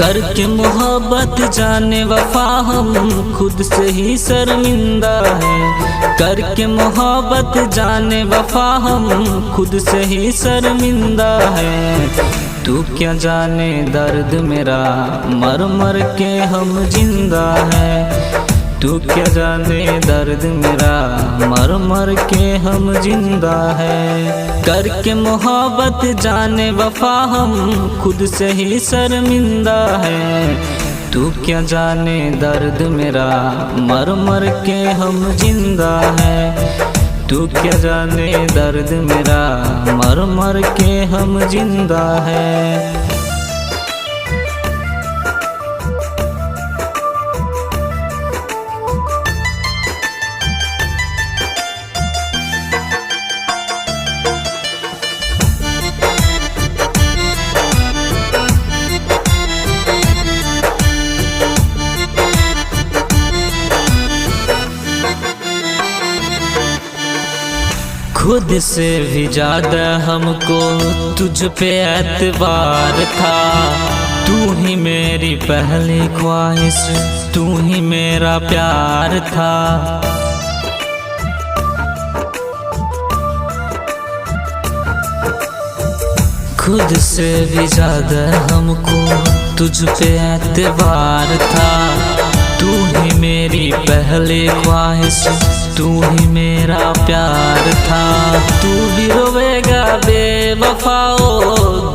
करके मोहब्बत जाने वफा हम खुद से ही शर्मिंदा है। करके मोहब्बत जाने वफा हम खुद से ही शर्मिंदा है। तू क्या जाने दर्द मेरा, मर मर के हम जिंदा है। तू क्या जाने दर्द मेरा, मर मर के हम जिंदा है। करके मोहब्बत जाने वफा हम खुद से ही शर्मिंदा है। तू क्या जाने दर्द मेरा, मर मर के हम जिंदा है। तू क्या जाने दर्द मेरा, मर मर के हम जिंदा है। खुद से भी ज्यादा हमको तुझ पे एतबार था। तू ही मेरी पहली ख्वाहिश, तू ही मेरा प्यार था। खुद से भी ज्यादा हमको तुझ पे एतबार था। तू ही मेरी पहली ख्वाहिश, तू ही मेरा प्यार था। तू भी रोवेगा बेवफाओ,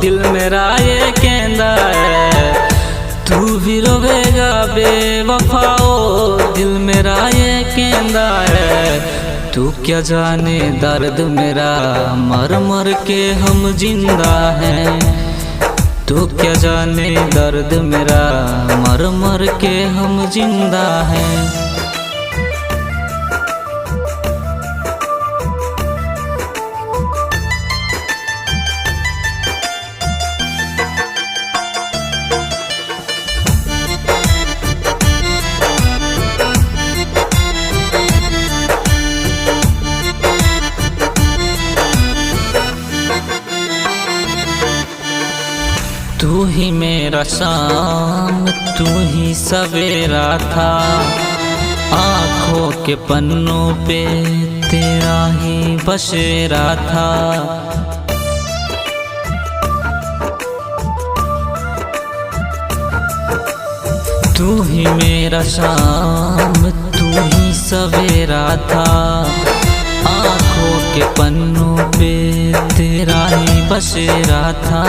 दिल मेरा ये कहता है। तू भी रोवेगा बेवफाओ, दिल मेरा ये कहता है। तू क्या जाने दर्द मेरा, मर मर के हम जिंदा हैं। तू क्या जाने दर्द मेरा, मर मर के हम जिंदा हैं। तू ही मेरा शाम, तू ही सवेरा था। आँखों के पन्नों पे तेरा ही बसेरा था। तू ही मेरा शाम, तू ही सवेरा था। आँखों के पन्नों पे तेरा ही बसेरा था।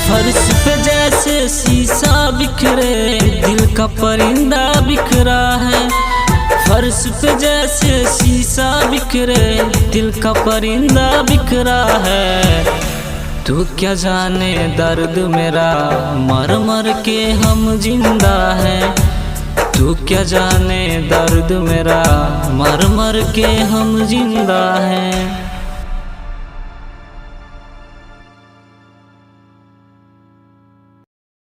फर्श पे जैसे शीशा बिखरे, दिल का परिंदा बिखरा है। फर्श पे जैसे शीशा बिखरे, दिल का परिंदा बिखरा है। तू क्या जाने दर्द मेरा, मर मर के हम जिंदा हैं। तू क्या जाने दर्द मेरा, मर मर के हम जिंदा हैं।